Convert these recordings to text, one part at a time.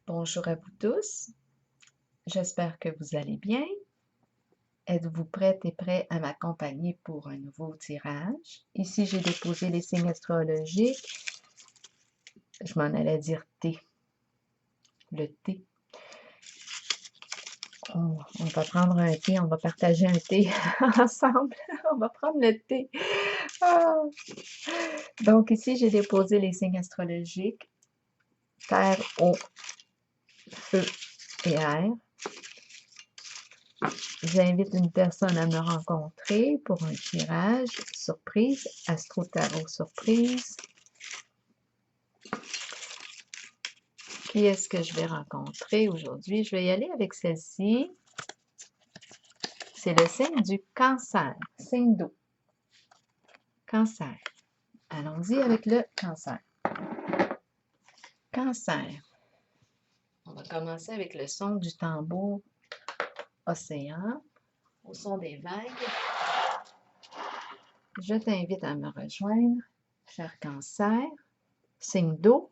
Bonjour à vous tous, j'espère que vous allez bien. Êtes-vous prête et prêt à m'accompagner pour un nouveau tirage? Ici, j'ai déposé les signes astrologiques. Je m'en allais dire thé. Le thé. On va prendre un thé, on va partager un thé ensemble. On va prendre le thé. Ah! Donc ici, j'ai déposé les signes astrologiques. Terre, eau, feu et air. J'invite une personne à me rencontrer pour un tirage surprise, Astro Tarot surprise. Qui est-ce que je vais rencontrer aujourd'hui? Je vais y aller avec celle-ci. C'est le signe du cancer, signe d'eau. Cancer. Allons-y avec le cancer. Cancer. On va commencer avec le son du tambour océan, au son des vagues. Je t'invite à me rejoindre, cher cancer, signe d'eau.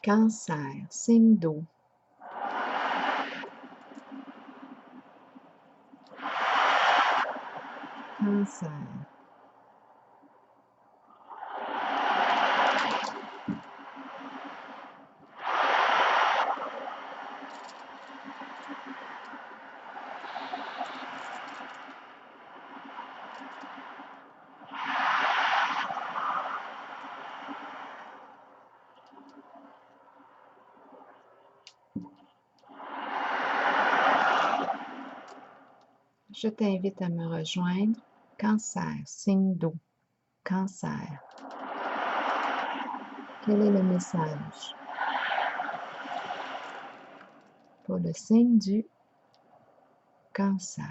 Cancer, signe d'eau. Cancer. Je t'invite à me rejoindre. Cancer, signe d'eau. Cancer. Quel est le message pour le signe du cancer?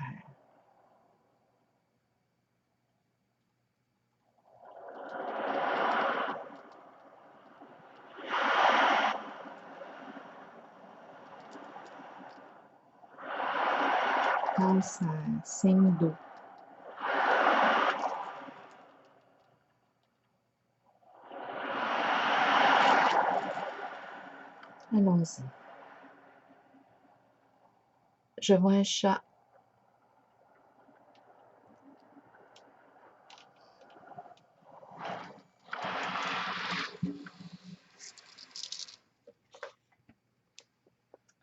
Cancer, signe d'eau. Allons-y. Je vois un chat.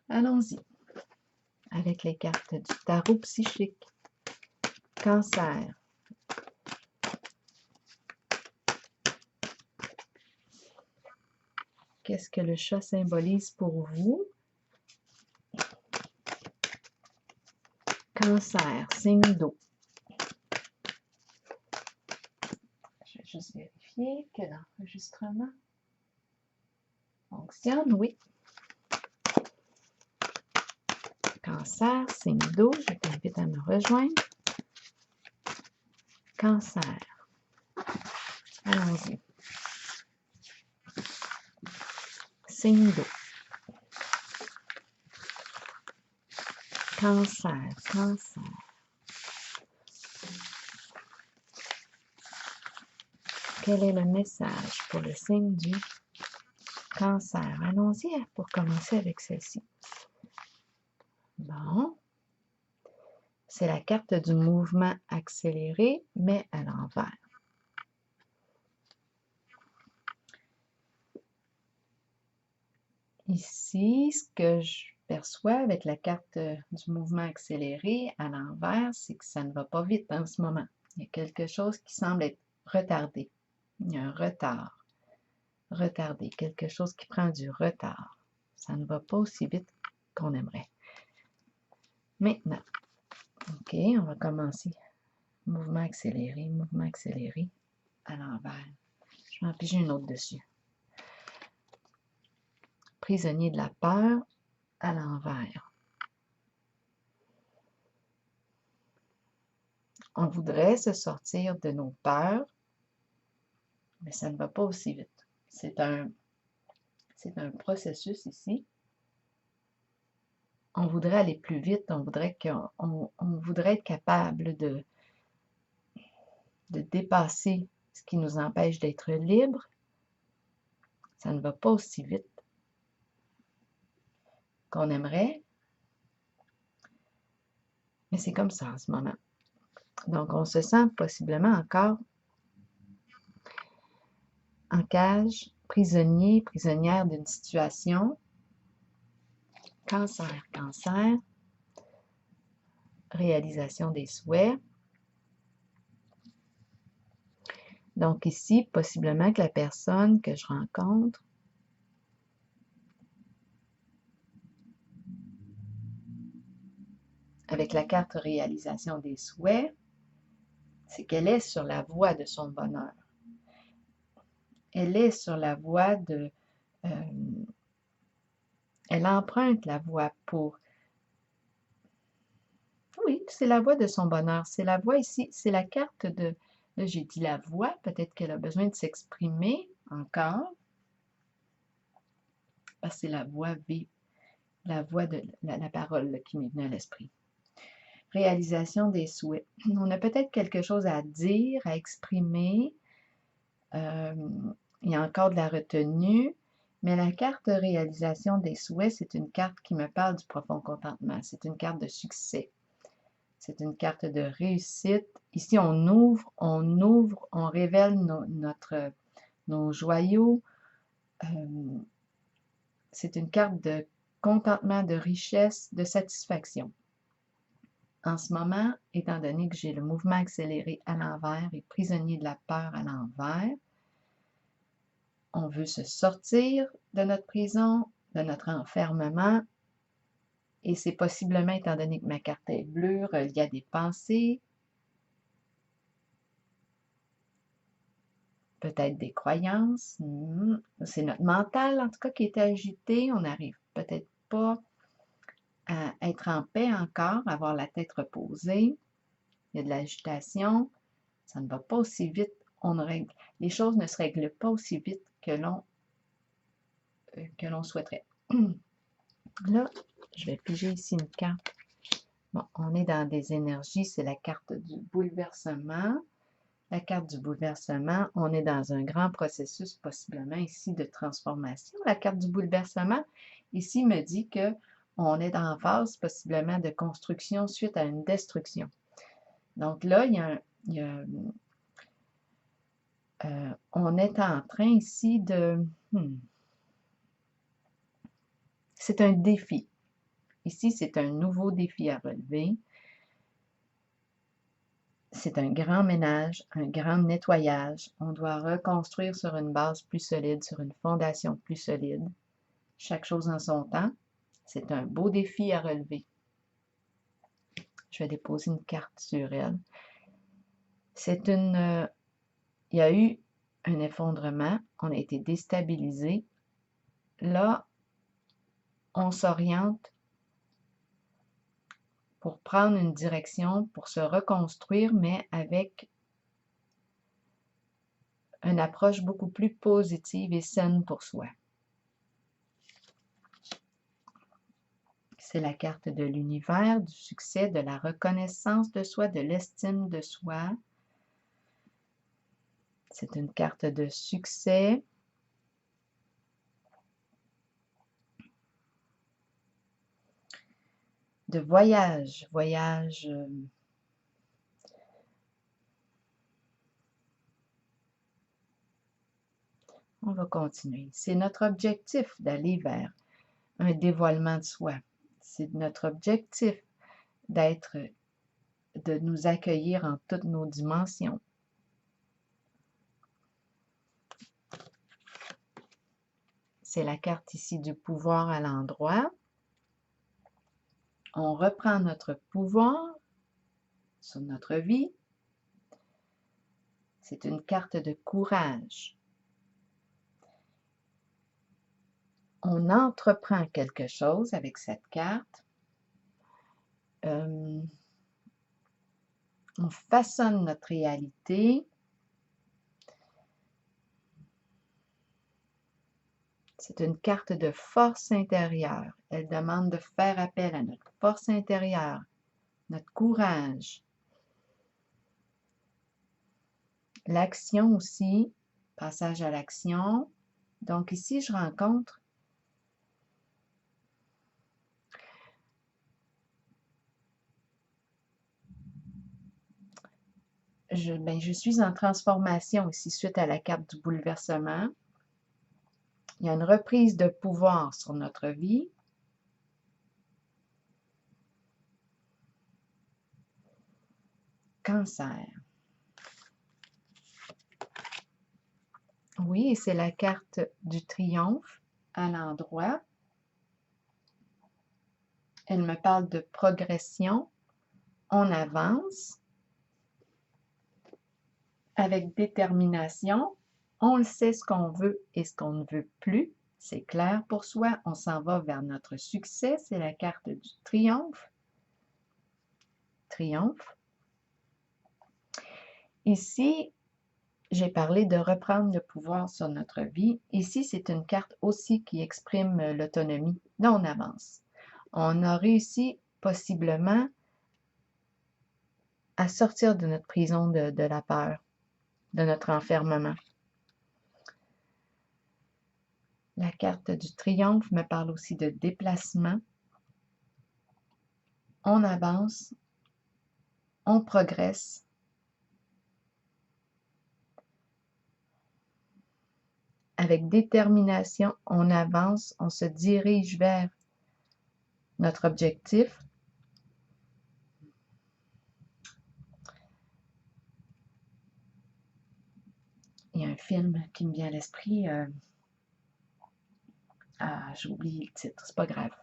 Allons-y avec les cartes du tarot psychique. Cancer. Qu'est-ce que le chat symbolise pour vous? Cancer, signe d'eau. Je vais juste vérifier que l'enregistrement fonctionne. Oui. Cancer, signe d'eau. Je t'invite à me rejoindre. Cancer. Allons-y. Signe d'eau. Cancer, cancer. Quel est le message pour le signe du cancer? Allons-y pour commencer avec celle-ci. Bon. C'est la carte du mouvement accéléré, mais à l'envers. Ici, ce que je perçois avec la carte du mouvement accéléré à l'envers, c'est que ça ne va pas vite en ce moment. Il y a quelque chose qui semble être retardé. Il y a un retard. Retardé. Quelque chose qui prend du retard. Ça ne va pas aussi vite qu'on aimerait. Maintenant, OK, on va commencer. Mouvement accéléré à l'envers. Je vais en piger une autre dessus. Prisonnier de la peur à l'envers. On voudrait se sortir de nos peurs, mais ça ne va pas aussi vite. C'est un processus ici. on voudrait aller plus vite, on voudrait être capable de dépasser ce qui nous empêche d'être libres. Ça ne va pas aussi vite qu'on aimerait, mais c'est comme ça en ce moment. Donc, on se sent possiblement encore en cage, prisonnier, prisonnière d'une situation. Cancer, cancer, réalisation des souhaits. Donc ici, possiblement que la personne que je rencontre avec la carte réalisation des souhaits, c'est qu'elle est sur la voie de son bonheur. Elle est sur la voie de... elle emprunte la voie pour... Oui, c'est la voie de son bonheur. C'est la voie ici, c'est la carte de... Là, j'ai dit la voix, peut-être qu'elle a besoin de s'exprimer encore. Parce que c'est la voix V, la voix de la parole là, qui m'est venue à l'esprit. Réalisation des souhaits. On a peut-être quelque chose à dire, à exprimer. Il y a encore de la retenue, mais la carte réalisation des souhaits, c'est une carte qui me parle du profond contentement. C'est une carte de succès. C'est une carte de réussite. Ici, on ouvre, on révèle nos joyaux. C'est une carte de contentement, de richesse, de satisfaction. En ce moment, étant donné que j'ai le mouvement accéléré à l'envers et prisonnier de la peur à l'envers, on veut se sortir de notre prison, de notre enfermement, et c'est possiblement, étant donné que ma carte est bleue, reliée à des pensées, peut-être des croyances. C'est notre mental, en tout cas, qui est agité. On n'arrive peut-être pas à être en paix encore, à avoir la tête reposée. Il y a de l'agitation. Ça ne va pas aussi vite. Les choses ne se règlent pas aussi vite que l'on souhaiterait. Là, je vais piger ici une carte. Bon, on est dans des énergies, c'est la carte du bouleversement. La carte du bouleversement, on est dans un grand processus possiblement ici de transformation. La carte du bouleversement, ici, me dit que on est en phase possiblement de construction suite à une destruction. Donc là, on est en train ici de... C'est un défi. Ici, c'est un nouveau défi à relever. C'est un grand ménage, un grand nettoyage. On doit reconstruire sur une base plus solide, sur une fondation plus solide. Chaque chose en son temps. C'est un beau défi à relever. Je vais déposer une carte sur elle. Il y a eu un effondrement. On a été déstabilisé. Là, on s'oriente pour prendre une direction, pour se reconstruire, mais avec une approche beaucoup plus positive et saine pour soi. C'est la carte de l'univers, du succès, de la reconnaissance de soi, de l'estime de soi. C'est une carte de succès. De voyage. On va continuer. C'est notre objectif d'aller vers un dévoilement de soi. C'est notre objectif de nous accueillir en toutes nos dimensions. C'est la carte ici du pouvoir à l'endroit. On reprend notre pouvoir sur notre vie. C'est une carte de courage. On entreprend quelque chose avec cette carte. On façonne notre réalité. C'est une carte de force intérieure. Elle demande de faire appel à notre force intérieure, notre courage. L'action aussi, passage à l'action. Donc ici, je rencontre je suis en transformation ici suite à la carte du bouleversement. Il y a une reprise de pouvoir sur notre vie. Cancer. Oui, et c'est la carte du triomphe à l'endroit. Elle me parle de progression. On avance avec détermination. On le sait ce qu'on veut et ce qu'on ne veut plus. C'est clair pour soi. On s'en va vers notre succès. C'est la carte du triomphe. Triomphe. Ici, j'ai parlé de reprendre le pouvoir sur notre vie. Ici, c'est une carte aussi qui exprime l'autonomie. Là, on avance. On a réussi possiblement à sortir de notre prison de la peur, de notre enfermement. La carte du triomphe me parle aussi de déplacement. On avance, on progresse. Avec détermination, on avance, on se dirige vers notre objectif. Il y a un film qui me vient à l'esprit. J'ai oublié le titre, c'est pas grave.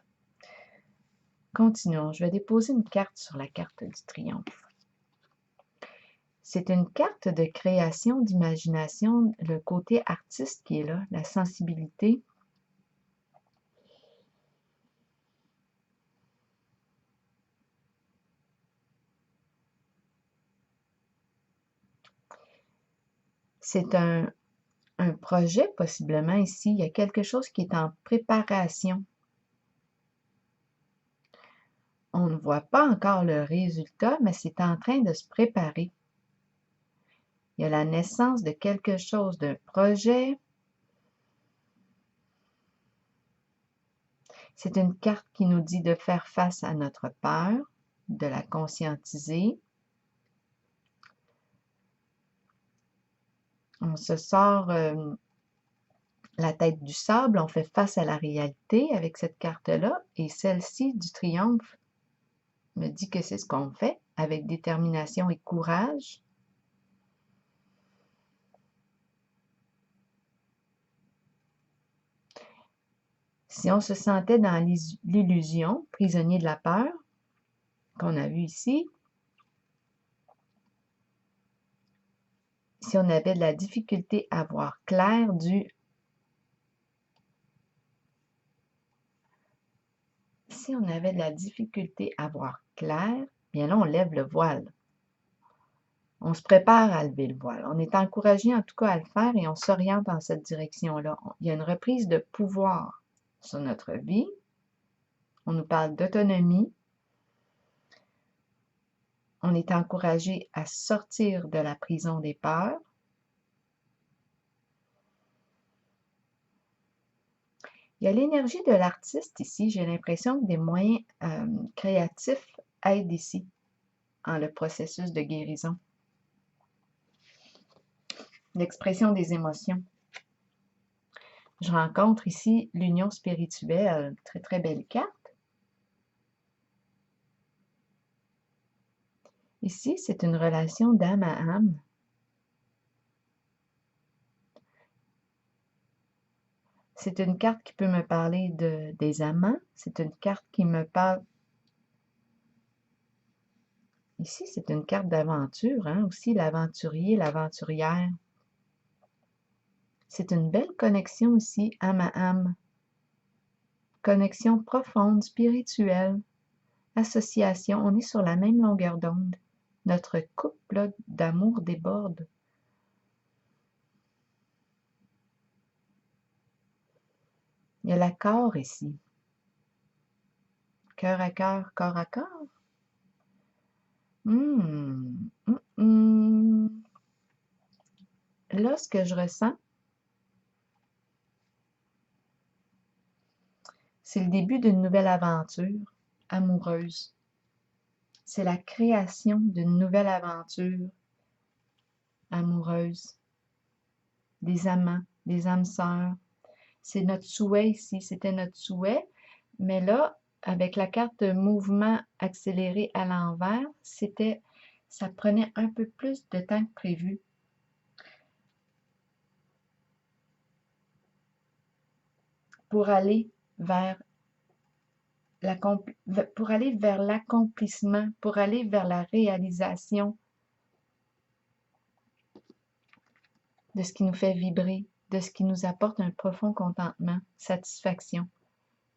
Continuons. Je vais déposer une carte sur la carte du triomphe. C'est une carte de création, d'imagination, le côté artiste qui est là, la sensibilité. C'est un projet possiblement ici. Il y a quelque chose qui est en préparation. On ne voit pas encore le résultat, mais c'est en train de se préparer. Il y a la naissance de quelque chose, d'un projet. C'est une carte qui nous dit de faire face à notre peur, de la conscientiser. On se sort la tête du sable, on fait face à la réalité avec cette carte-là. Et celle-ci du triomphe me dit que c'est ce qu'on fait avec détermination et courage. Si on se sentait dans l'illusion, prisonnier de la peur, qu'on a vu ici, si on avait de la difficulté à voir clair si on avait de la difficulté à voir clair, bien là, on lève le voile. On se prépare à lever le voile. On est encouragé en tout cas à le faire et on s'oriente dans cette direction-là. Il y a une reprise de pouvoir sur notre vie. On nous parle d'autonomie. On est encouragé à sortir de la prison des peurs. Il y a l'énergie de l'artiste ici. J'ai l'impression que des moyens créatifs aident ici en le processus de guérison. L'expression des émotions. Je rencontre ici l'union spirituelle, très très belle carte. Ici, c'est une relation d'âme à âme. C'est une carte qui peut me parler des amants. C'est une carte qui me parle... Ici, c'est une carte d'aventure, hein, aussi l'aventurier, l'aventurière. C'est une belle connexion ici, âme à âme. Connexion profonde, spirituelle, association. On est sur la même longueur d'onde. Notre couple d'amour déborde. Il y a l'accord ici. Cœur à cœur, corps à corps. Là, ce que je ressens, c'est le début d'une nouvelle aventure amoureuse. C'est la création d'une nouvelle aventure amoureuse. Des amants, des âmes sœurs. C'est notre souhait ici, c'était notre souhait. Mais là, avec la carte de mouvement accéléré à l'envers, ça prenait un peu plus de temps que prévu. Pour aller vers l'accomplissement, pour aller vers la réalisation de ce qui nous fait vibrer, de ce qui nous apporte un profond contentement, satisfaction.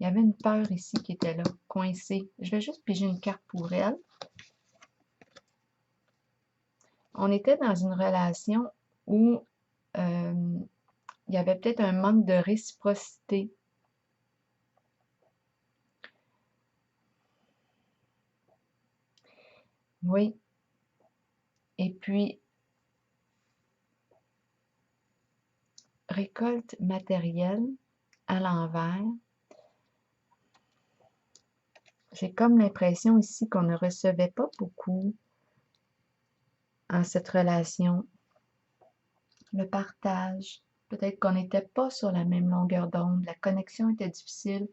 Il y avait une peur ici qui était là, coincée. Je vais juste piger une carte pour elle. On était dans une relation où il y avait peut-être un manque de réciprocité. Oui. Et puis, récolte matérielle à l'envers. J'ai comme l'impression ici qu'on ne recevait pas beaucoup en cette relation. Le partage. Peut-être qu'on n'était pas sur la même longueur d'onde. La connexion était difficile.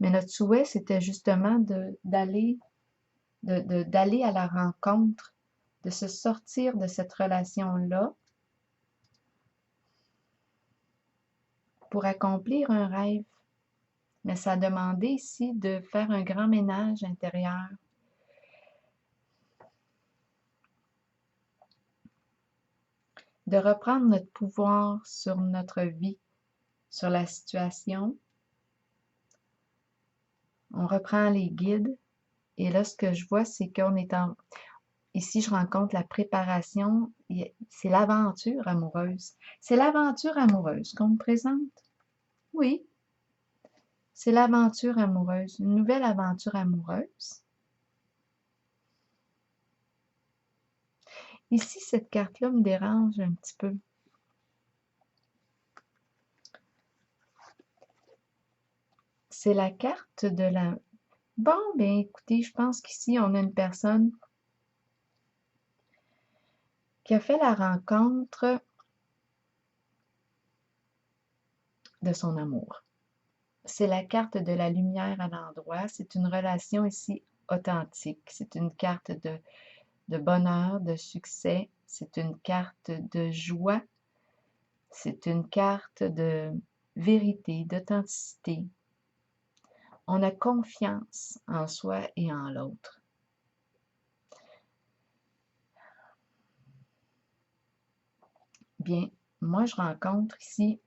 Mais notre souhait, c'était justement d'aller à la rencontre, de se sortir de cette relation-là pour accomplir un rêve. Mais ça a demandé ici de faire un grand ménage intérieur. De reprendre notre pouvoir sur notre vie, sur la situation. On reprend les guides. Et là, ce que je vois, c'est qu'on est en... Ici, je rencontre la préparation. C'est l'aventure amoureuse. C'est l'aventure amoureuse qu'on me présente. Oui, c'est l'aventure amoureuse. Une nouvelle aventure amoureuse. Ici, cette carte-là me dérange un petit peu. C'est la carte de la... Bon, bien écoutez, je pense qu'ici, on a une personne qui a fait la rencontre de son amour. C'est la carte de la lumière à l'endroit. C'est une relation ici authentique. C'est une carte de bonheur, de succès. C'est une carte de joie. C'est une carte de vérité, d'authenticité. On a confiance en soi et en l'autre. Bien, moi je rencontre ici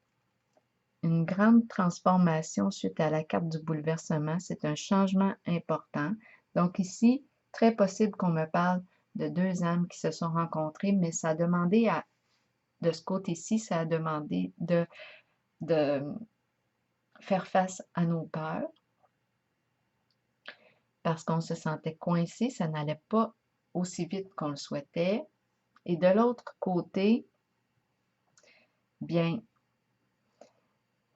une grande transformation suite à la carte du bouleversement. C'est un changement important. Donc ici, très possible qu'on me parle de deux âmes qui se sont rencontrées, mais ça a demandé de ce côté-ci, ça a demandé de faire face à nos peurs parce qu'on se sentait coincé, ça n'allait pas aussi vite qu'on le souhaitait. Et de l'autre côté, bien,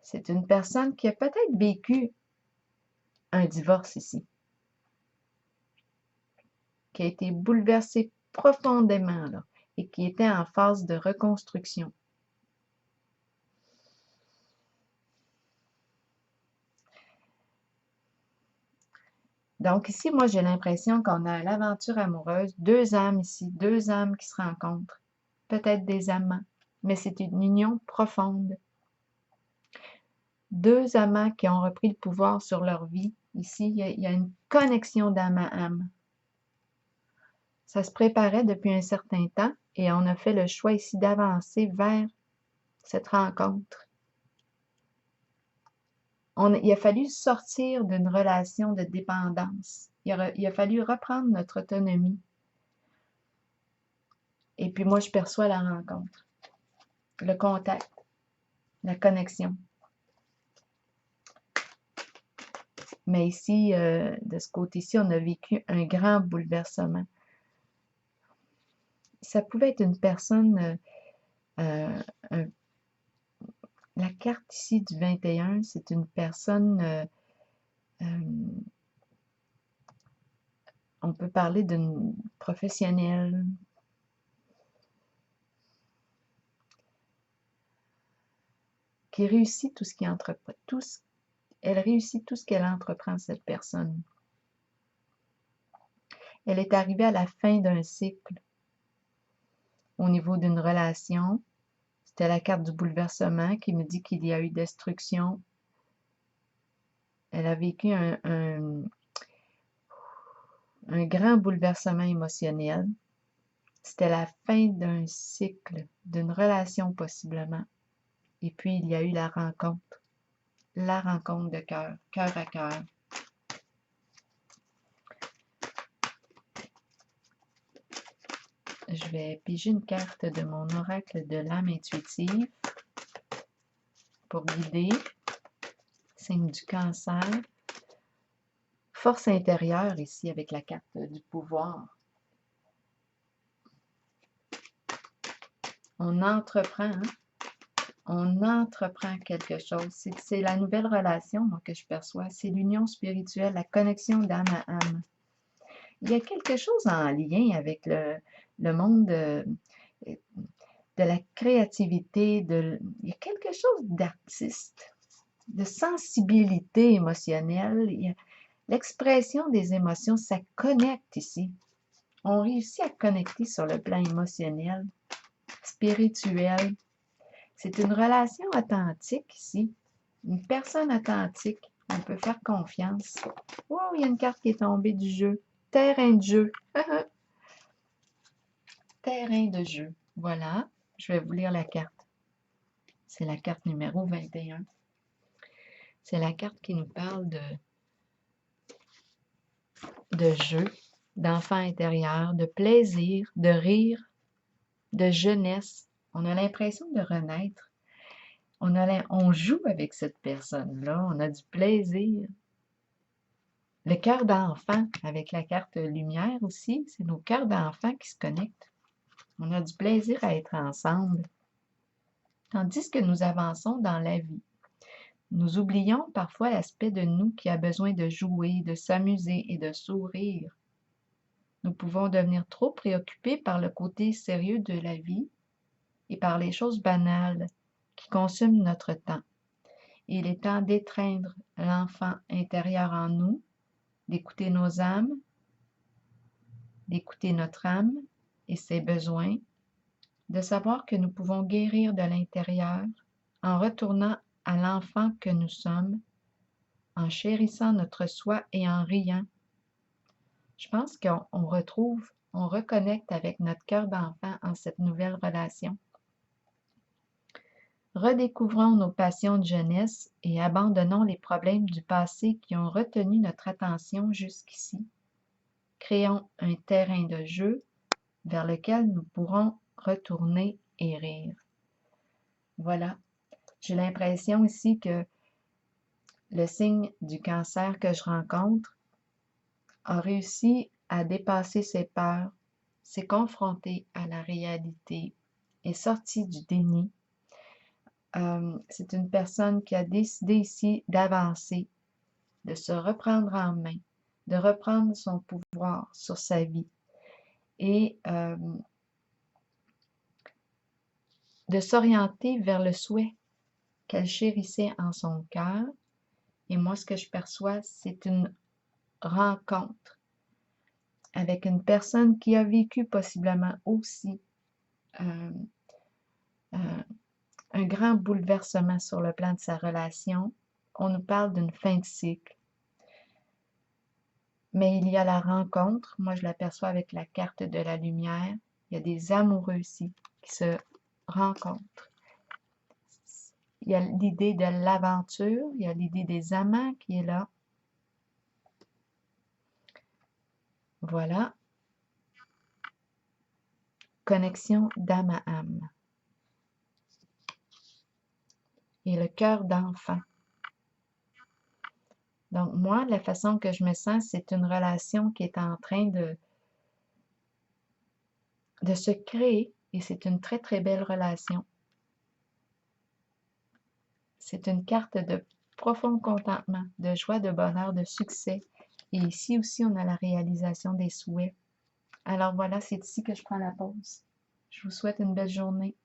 c'est une personne qui a peut-être vécu un divorce ici, qui a été bouleversée profondément là, et qui était en phase de reconstruction. Donc ici, moi, j'ai l'impression qu'on a l'aventure amoureuse, deux âmes ici, deux âmes qui se rencontrent, peut-être des amants, mais c'est une union profonde. Deux amants qui ont repris le pouvoir sur leur vie. Ici, il y a une connexion d'âme à âme. Ça se préparait depuis un certain temps et on a fait le choix ici d'avancer vers cette rencontre. Il a fallu sortir d'une relation de dépendance. Il a fallu reprendre notre autonomie. Et puis moi, je perçois la rencontre, le contact, la connexion. Mais ici, de ce côté-ci, on a vécu un grand bouleversement. Ça pouvait être une personne, un la carte ici du 21, c'est une personne, on peut parler d'une professionnelle qui réussit tout ce qui entreprend, elle réussit tout ce qu'elle entreprend, cette personne. Elle est arrivée à la fin d'un cycle au niveau d'une relation. C'était la carte du bouleversement qui me dit qu'il y a eu destruction. Elle a vécu un grand bouleversement émotionnel. C'était la fin d'un cycle, d'une relation possiblement. Et puis, il y a eu la rencontre de cœur, cœur à cœur. Je vais piger une carte de mon oracle de l'âme intuitive pour guider. Signe du Cancer. Force intérieure ici avec la carte du pouvoir. On entreprend, hein? On entreprend quelque chose. C'est la nouvelle relation, moi, que je perçois. C'est l'union spirituelle, la connexion d'âme à âme. Il y a quelque chose en lien avec le monde de la créativité, il y a quelque chose d'artiste, de sensibilité émotionnelle. L'expression des émotions, ça connecte ici. On réussit à connecter sur le plan émotionnel, spirituel. C'est une relation authentique ici. Une personne authentique. On peut faire confiance. Wow, il y a une carte qui est tombée du jeu. Terrain de jeu. Terrain de jeu. Voilà. Je vais vous lire la carte. C'est la carte numéro 21. C'est la carte qui nous parle de jeu, d'enfant intérieur, de plaisir, de rire, de jeunesse. On a l'impression de renaître. On joue avec cette personne-là. On a du plaisir. Le cœur d'enfant, avec la carte lumière aussi, c'est nos cœurs d'enfant qui se connectent. On a du plaisir à être ensemble. Tandis que nous avançons dans la vie, nous oublions parfois l'aspect de nous qui a besoin de jouer, de s'amuser et de sourire. Nous pouvons devenir trop préoccupés par le côté sérieux de la vie et par les choses banales qui consument notre temps. Il est temps d'étreindre l'enfant intérieur en nous, d'écouter nos âmes, d'écouter notre âme et ses besoins, de savoir que nous pouvons guérir de l'intérieur en retournant à l'enfant que nous sommes, en chérissant notre soi et en riant. Je pense qu'on on reconnecte avec notre cœur d'enfant en cette nouvelle relation. Redécouvrons nos passions de jeunesse et abandonnons les problèmes du passé qui ont retenu notre attention jusqu'ici. Créons un terrain de jeu vers lequel nous pourrons retourner et rire. Voilà. J'ai l'impression ici que le signe du Cancer que je rencontre a réussi à dépasser ses peurs, s'est confronté à la réalité, est sorti du déni. C'est une personne qui a décidé ici d'avancer, de se reprendre en main, de reprendre son pouvoir sur sa vie et de s'orienter vers le souhait qu'elle chérissait en son cœur. Et moi, ce que je perçois, c'est une rencontre avec une personne qui a vécu possiblement aussi un grand bouleversement sur le plan de sa relation. On nous parle d'une fin de cycle. Mais il y a la rencontre, moi je l'aperçois avec la carte de la lumière. Il y a des amoureux ici qui se rencontrent. Il y a l'idée de l'aventure, il y a l'idée des amants qui est là. Voilà. Connexion d'âme à âme. Et le cœur d'enfant. Donc, moi, la façon que je me sens, c'est une relation qui est en train de se créer et c'est une très, très belle relation. C'est une carte de profond contentement, de joie, de bonheur, de succès. Et ici aussi, on a la réalisation des souhaits. Alors voilà, c'est ici que je prends la pause. Je vous souhaite une belle journée.